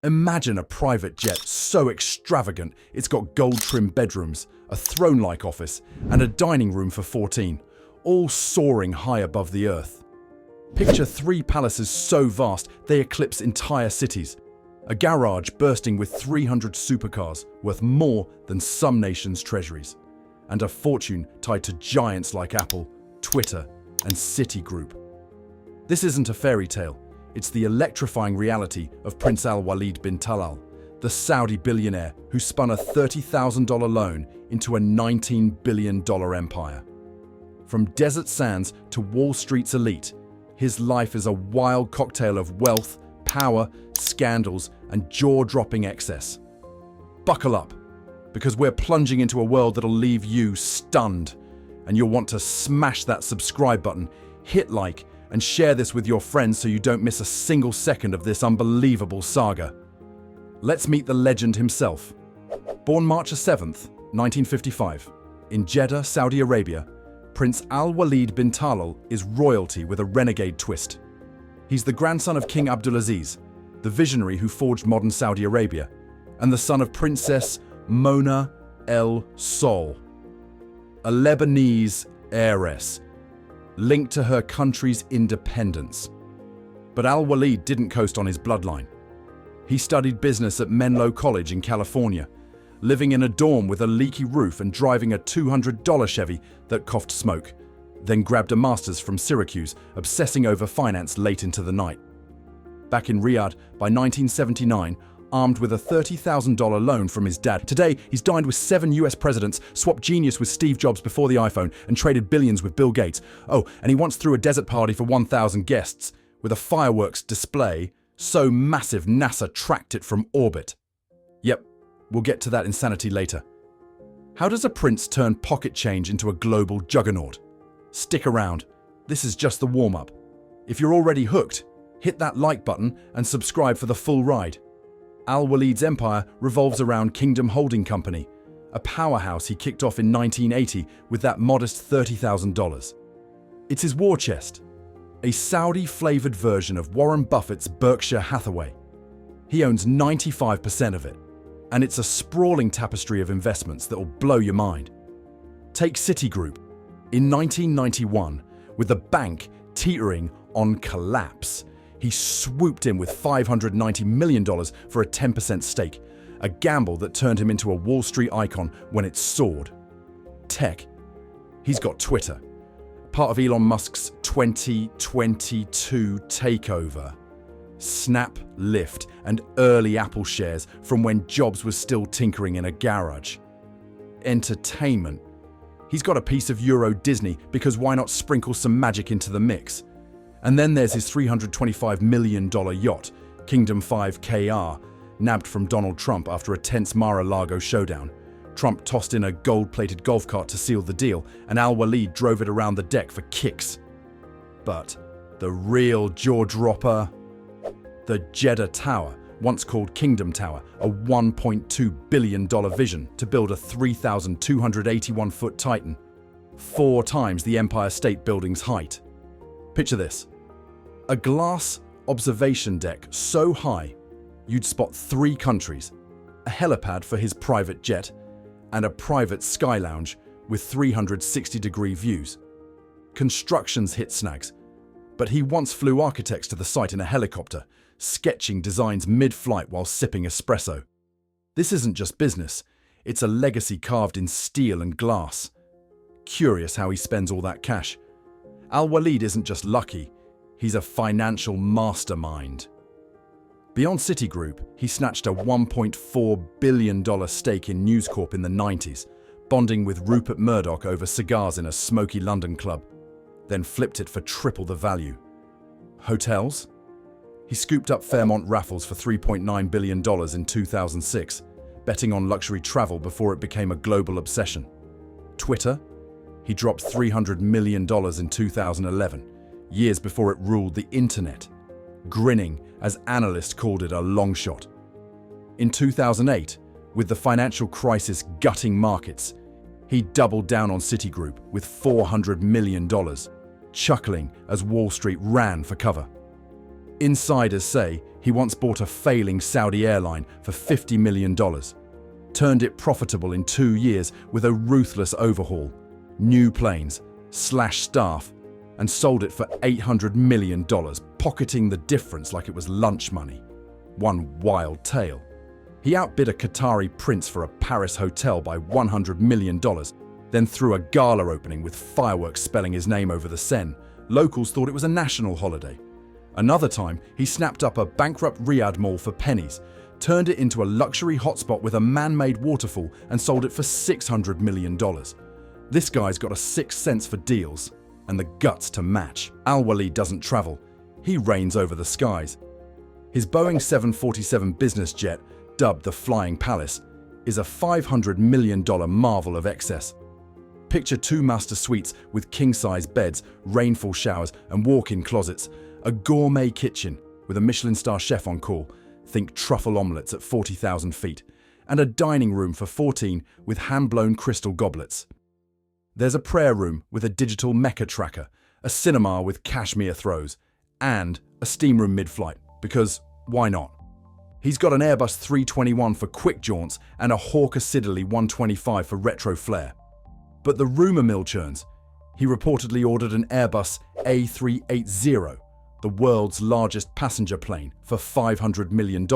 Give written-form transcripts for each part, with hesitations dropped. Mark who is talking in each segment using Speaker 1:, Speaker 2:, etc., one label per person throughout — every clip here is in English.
Speaker 1: Imagine a private jet so extravagant it's got gold-trimmed bedrooms, a throne-like office, and a dining room for 14, all soaring high above the earth. Picture 3 palaces so vast they eclipse entire cities, a garage bursting with 300 supercars worth more than some nations' treasuries, and a fortune tied to giants like Apple, Twitter, and Citigroup. This isn't a fairy tale. It's the electrifying reality of Prince Al Waleed bin Talal, the Saudi billionaire who spun a $30,000 loan into a $19 billion empire. From desert sands to Wall Street's elite, his life is a wild cocktail of wealth, power, scandals, and jaw-dropping excess. Buckle up, because we're plunging into a world that'll leave you stunned, and you'll want to smash that subscribe button, hit like, and share this with your friends so you don't miss a single second of this unbelievable saga. Let's meet the legend himself. Born March 7th, 1955, in Jeddah, Saudi Arabia, Prince Al Waleed bin Talal is royalty with a renegade twist. He's the grandson of King Abdulaziz, the visionary who forged modern Saudi Arabia, and the son of Princess Mona El Sol, a Lebanese heiress linked to her country's independence. But Al Waleed didn't coast on his bloodline. He studied business at Menlo College in California, living in a dorm with a leaky roof and driving a $200 Chevy that coughed smoke, then grabbed a master's from Syracuse, obsessing over finance late into the night. Back in Riyadh by 1979, armed with a $30,000 loan from his dad. Today, he's dined with 7 US presidents, swapped genius with Steve Jobs before the iPhone, and traded billions with Bill Gates. Oh, and he once threw a desert party for 1,000 guests, with a fireworks display so massive NASA tracked it from orbit. Yep, we'll get to that insanity later. How does a prince turn pocket change into a global juggernaut? Stick around, this is just the warm-up. If you're already hooked, hit that like button and subscribe for the full ride. Al Waleed's empire revolves around Kingdom Holding Company, a powerhouse he kicked off in 1980 with that modest $30,000. It's his war chest, a Saudi-flavored version of Warren Buffett's Berkshire Hathaway. He owns 95% of it, and it's a sprawling tapestry of investments that will blow your mind. Take Citigroup. In 1991, with the bank teetering on collapse, he swooped in with $590 million for a 10% stake, a gamble that turned him into a Wall Street icon when it soared. Tech. He's got Twitter, part of Elon Musk's 2022 takeover. Snap, Lyft, and early Apple shares from when Jobs was still tinkering in a garage. Entertainment. He's got a piece of Euro Disney because why not sprinkle some magic into the mix? And then there's his $325 million yacht, Kingdom 5 KR, nabbed from Donald Trump after a tense Mar-a-Lago showdown. Trump tossed in a gold-plated golf cart to seal the deal, and Al Waleed drove it around the deck for kicks. But the real jaw-dropper? The Jeddah Tower, once called Kingdom Tower, a $1.2 billion vision to build a 3,281-foot Titan, 4 times the Empire State Building's height. Picture this. A glass observation deck so high you'd spot 3 countries, a helipad for his private jet, and a private sky lounge with 360-degree views. Construction's hit snags, but he once flew architects to the site in a helicopter, sketching designs mid-flight while sipping espresso. This isn't just business, it's a legacy carved in steel and glass. Curious how he spends all that cash. Al Waleed isn't just lucky, he's a financial mastermind. Beyond Citigroup, he snatched a $1.4 billion stake in News Corp in the 90s, bonding with Rupert Murdoch over cigars in a smoky London club, then flipped it for triple the value. Hotels? He scooped up Fairmont Raffles for $3.9 billion in 2006, betting on luxury travel before it became a global obsession. Twitter? He dropped $300 million in 2011, years before it ruled the internet, grinning as analysts called it a long shot. In 2008, with the financial crisis gutting markets, he doubled down on Citigroup with $400 million, chuckling as Wall Street ran for cover. Insiders say he once bought a failing Saudi airline for $50 million, turned it profitable in 2 years with a ruthless overhaul, new planes, slashed staff, and sold it for $800 million, pocketing the difference like it was lunch money. One wild tale. He outbid a Qatari prince for a Paris hotel by $100 million, then threw a gala opening with fireworks spelling his name over the Seine. Locals thought it was a national holiday. Another time, he snapped up a bankrupt Riyadh mall for pennies, turned it into a luxury hotspot with a man-made waterfall and sold it for $600 million. This guy's got a sixth sense for deals and the guts to match. Al Waleed doesn't travel. He reigns over the skies. His Boeing 747 business jet, dubbed the Flying Palace, is a $500 million marvel of excess. Picture 2 master suites with king-size beds, rainfall showers and walk-in closets, a gourmet kitchen with a Michelin star chef on call, think truffle omelettes at 40,000 feet, and a dining room for 14 with hand-blown crystal goblets. There's a prayer room with a digital Mecca tracker, a cinema with cashmere throws, and a steam room mid-flight, because why not? He's got an Airbus 321 for quick jaunts and a Hawker Siddeley 125 for retro flair. But the rumour mill churns. He reportedly ordered an Airbus A380, the world's largest passenger plane, for $500 million,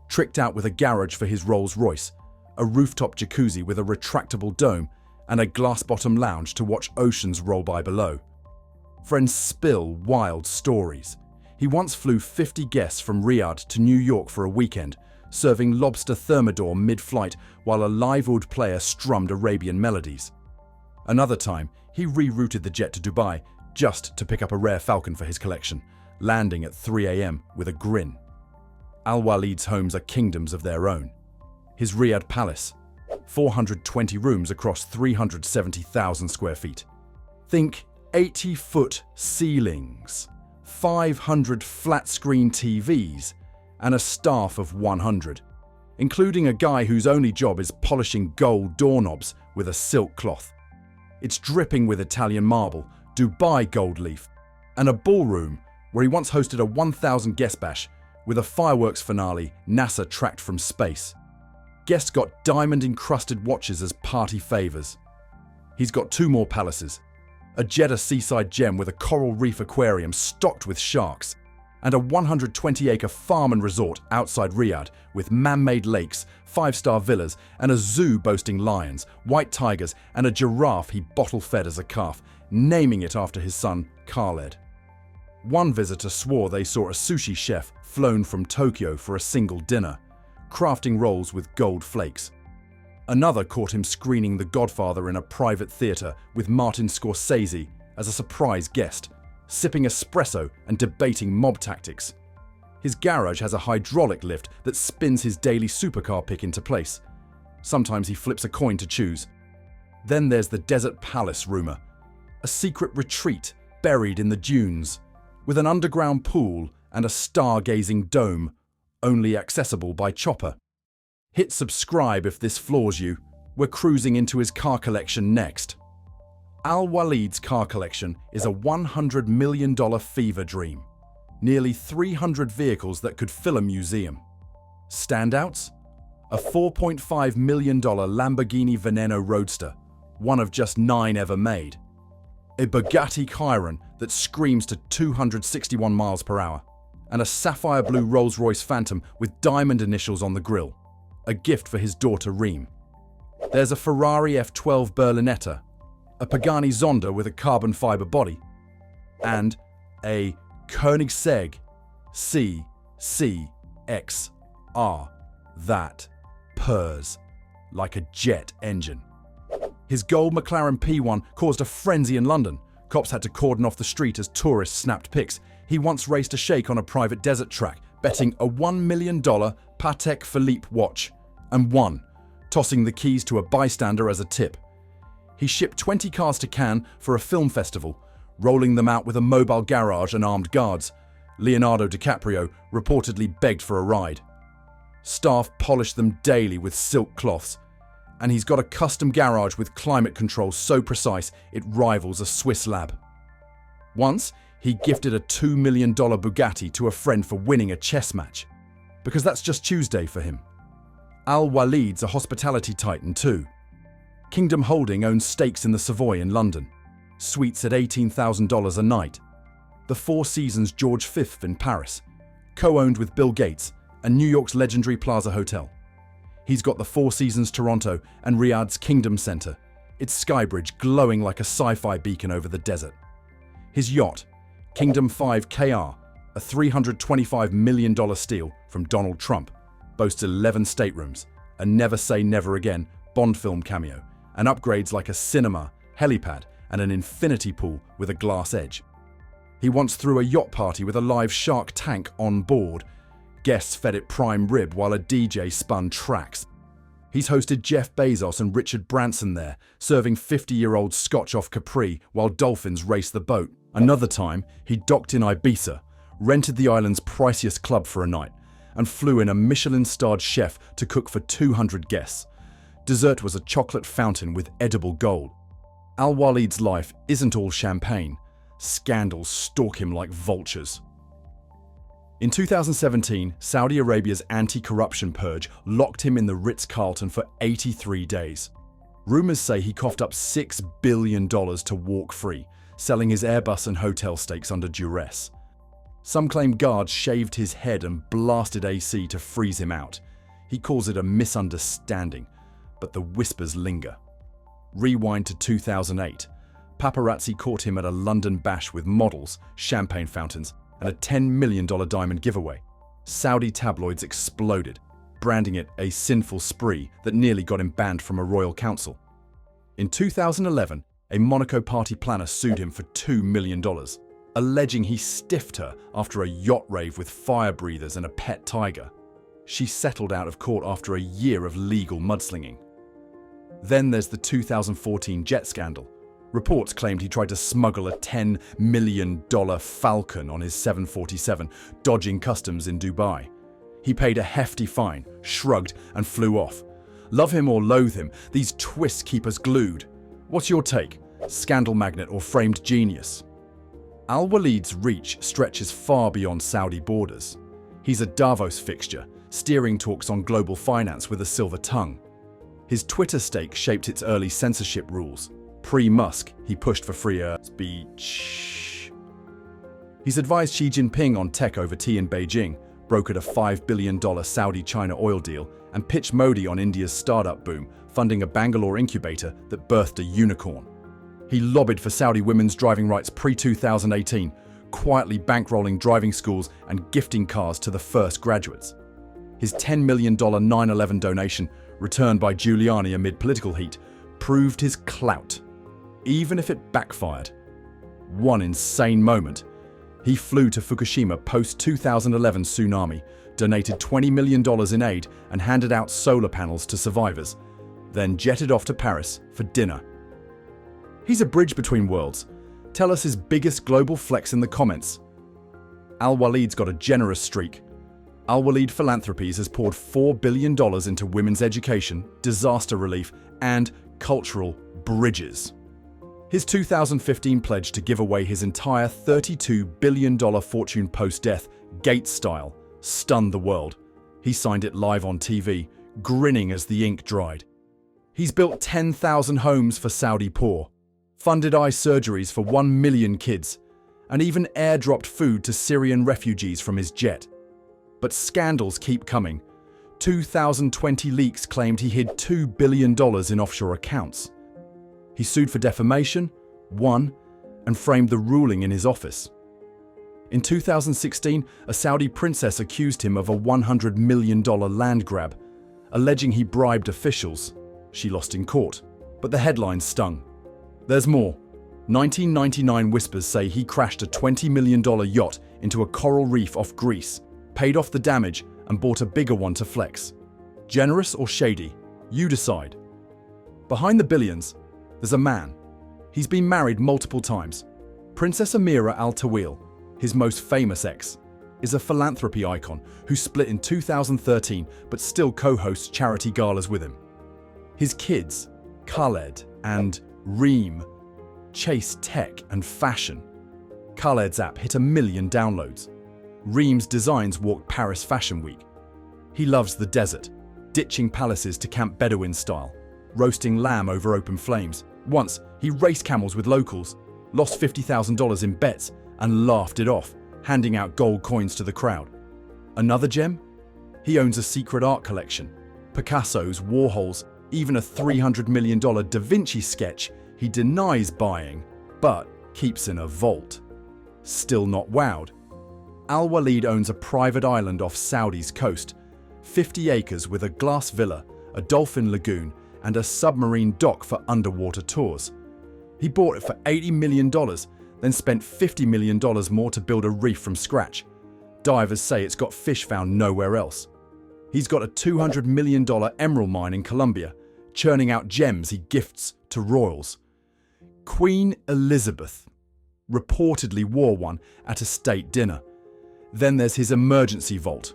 Speaker 1: tricked out with a garage for his Rolls-Royce, a rooftop jacuzzi with a retractable dome, and a glass-bottom lounge to watch oceans roll by below. Friends spill wild stories. He once flew 50 guests from Riyadh to New York for a weekend, serving lobster thermidor mid-flight while a live oud player strummed Arabian melodies. Another time, he rerouted the jet to Dubai just to pick up a rare falcon for his collection, landing at 3 a.m. with a grin. Al Waleed's homes are kingdoms of their own. His Riyadh palace, 420 rooms across 370,000 square feet. Think 80-foot ceilings, 500 flat-screen TVs, and a staff of 100, including a guy whose only job is polishing gold doorknobs with a silk cloth. It's dripping with Italian marble, Dubai gold leaf, and a ballroom where he once hosted a 1,000 guest bash with a fireworks finale NASA tracked from space. Guests got diamond-encrusted watches as party favors. He's got 2 more palaces, a Jeddah seaside gem with a coral reef aquarium stocked with sharks, and a 120-acre farm and resort outside Riyadh with man-made lakes, 5-star villas, and a zoo boasting lions, white tigers, and a giraffe he bottle-fed as a calf, naming it after his son, Khaled. One visitor swore they saw a sushi chef flown from Tokyo for a single dinner, crafting rolls with gold flakes. Another caught him screening The Godfather in a private theatre with Martin Scorsese as a surprise guest, sipping espresso and debating mob tactics. His garage has a hydraulic lift that spins his daily supercar pick into place. Sometimes he flips a coin to choose. Then there's the Desert Palace rumour, a secret retreat buried in the dunes, with an underground pool and a stargazing dome, only accessible by chopper. Hit subscribe if this floors you. We're cruising into his car collection next. Al Waleed's car collection is a $100 million fever dream. Nearly 300 vehicles that could fill a museum. Standouts? A $4.5 million Lamborghini Veneno Roadster, one of just 9 ever made. A Bugatti Chiron that screams to 261 miles per hour. And a sapphire blue Rolls-Royce Phantom with diamond initials on the grille, a gift for his daughter Reem. There's a Ferrari F12 Berlinetta, a Pagani Zonda with a carbon fiber body, and a Koenigsegg CCXR that purrs like a jet engine. His gold McLaren P1 caused a frenzy in London. Cops had to cordon off the street as tourists snapped pics. He once raced a sheikh on a private desert track, betting a $1 million Patek Philippe watch, and won, tossing the keys to a bystander as a tip. He shipped 20 cars to Cannes for a film festival, rolling them out with a mobile garage and armed guards. Leonardo DiCaprio reportedly begged for a ride. Staff polished them daily with silk cloths, and he's got a custom garage with climate control so precise it rivals a Swiss lab. Once, He gifted a $2 million Bugatti to a friend for winning a chess match, because that's just Tuesday for him. Al Waleed's a hospitality titan too. Kingdom Holding owns stakes in the Savoy in London, suites at $18,000 a night. The Four Seasons George V in Paris, co-owned with Bill Gates, and New York's legendary Plaza Hotel. He's got the Four Seasons Toronto and Riyadh's Kingdom Centre, its skybridge glowing like a sci-fi beacon over the desert. His yacht, Kingdom 5 KR, a $325 million steal from Donald Trump, boasts 11 staterooms, a Never Say Never Again Bond film cameo, and upgrades like a cinema, helipad, and an infinity pool with a glass edge. He once threw a yacht party with a live shark tank on board. Guests fed it prime rib while a DJ spun tracks. He's hosted Jeff Bezos and Richard Branson there, serving 50-year-old scotch off Capri while dolphins race the boat. Another time, he docked in Ibiza, rented the island's priciest club for a night, and flew in a Michelin-starred chef to cook for 200 guests. Dessert was a chocolate fountain with edible gold. Al Waleed's life isn't all champagne. Scandals stalk him like vultures. In 2017, Saudi Arabia's anti-corruption purge locked him in the Ritz-Carlton for 83 days. Rumors say he coughed up $6 billion to walk free, selling his Airbus and hotel stakes under duress. Some claim guards shaved his head and blasted AC to freeze him out. He calls it a misunderstanding, but the whispers linger. Rewind to 2008. Paparazzi caught him at a London bash with models, champagne fountains, and a $10 million diamond giveaway. Saudi tabloids exploded, branding it a sinful spree that nearly got him banned from a royal council. In 2011, a Monaco party planner sued him for $2 million, alleging he stiffed her after a yacht rave with fire breathers and a pet tiger. She settled out of court after a year of legal mudslinging. Then there's the 2014 jet scandal. Reports claimed he tried to smuggle a $10 million Falcon on his 747, dodging customs in Dubai. He paid a hefty fine, shrugged, and flew off. Love him or loathe him, these twists keep us glued. What's your take? Scandal magnate or framed genius? Al Waleed's reach stretches far beyond Saudi borders. He's a Davos fixture, steering talks on global finance with a silver tongue. His Twitter stake shaped its early censorship rules. Pre-Musk, he pushed for freer speech. He's advised Xi Jinping on tech over tea in Beijing, brokered a $5 billion Saudi-China oil deal, and pitched Modi on India's startup boom, funding a Bangalore incubator that birthed a unicorn. He lobbied for Saudi women's driving rights pre-2018, quietly bankrolling driving schools and gifting cars to the first graduates. His $10 million 9/11 donation, returned by Giuliani amid political heat, proved his clout, even if it backfired. One insane moment. He flew to Fukushima post-2011 tsunami, donated $20 million in aid and handed out solar panels to survivors, then jetted off to Paris for dinner. He's a bridge between worlds. Tell us his biggest global flex in the comments. Al Waleed's got a generous streak. Al Waleed Philanthropies has poured $4 billion into women's education, disaster relief, and cultural bridges. His 2015 pledge to give away his entire $32 billion fortune post-death, Gates style, stunned the world. He signed it live on TV, grinning as the ink dried. He's built 10,000 homes for Saudi poor, funded eye surgeries for 1 million kids, and even airdropped food to Syrian refugees from his jet. But scandals keep coming. 2020 leaks claimed he hid $2 billion in offshore accounts. He sued for defamation, won, and framed the ruling in his office. In 2016, a Saudi princess accused him of a $100 million land grab, alleging he bribed officials. She lost in court, but the headlines stung. There's more. 1999 whispers say he crashed a $20 million yacht into a coral reef off Greece, paid off the damage, and bought a bigger one to flex. Generous or shady? You decide. Behind the billions, there's a man. He's been married multiple times. Princess Amira Al Tawil, his most famous ex, is a philanthropy icon who split in 2013 but still co-hosts charity galas with him. His kids, Khaled and Reem, chase tech and fashion. Khaled's app hit 1 million downloads. Reem's designs walked Paris Fashion Week. He loves the desert, ditching palaces to camp Bedouin style, roasting lamb over open flames. Once, he raced camels with locals, lost $50,000 in bets, and laughed it off, handing out gold coins to the crowd. Another gem? He owns a secret art collection. Picasso's, Warhol's, even a $300 million Da Vinci sketch he denies buying, but keeps in a vault. Still not wowed. Al Waleed owns a private island off Saudi's coast, 50 acres with a glass villa, a dolphin lagoon, and a submarine dock for underwater tours. He bought it for $80 million, then spent $50 million more to build a reef from scratch. Divers say it's got fish found nowhere else. He's got a $200 million emerald mine in Colombia, churning out gems he gifts to royals. Queen Elizabeth reportedly wore one at a state dinner. Then there's his emergency vault,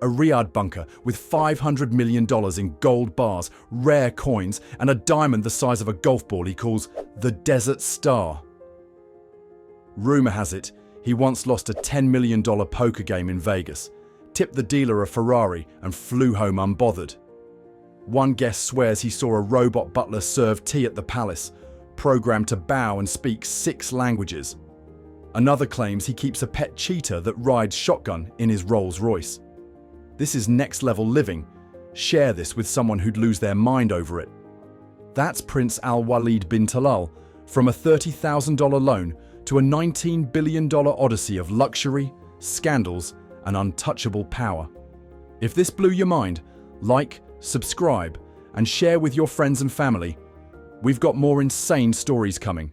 Speaker 1: a Riyadh bunker with $500 million in gold bars, rare coins, and a diamond the size of a golf ball he calls the Desert Star. Rumour has it he once lost a $10 million poker game in Vegas, tipped the dealer a Ferrari, and flew home unbothered. One guest swears he saw a robot butler serve tea at the palace, programmed to bow and speak 6 languages. Another claims he keeps a pet cheetah that rides shotgun in his Rolls Royce. This is next-level living. Share this with someone who'd lose their mind over it. That's Prince Al Waleed bin Talal, from a $30,000 loan to a $19 billion odyssey of luxury, scandals, and untouchable power. If this blew your mind, like, subscribe, and share with your friends and family. We've got more insane stories coming.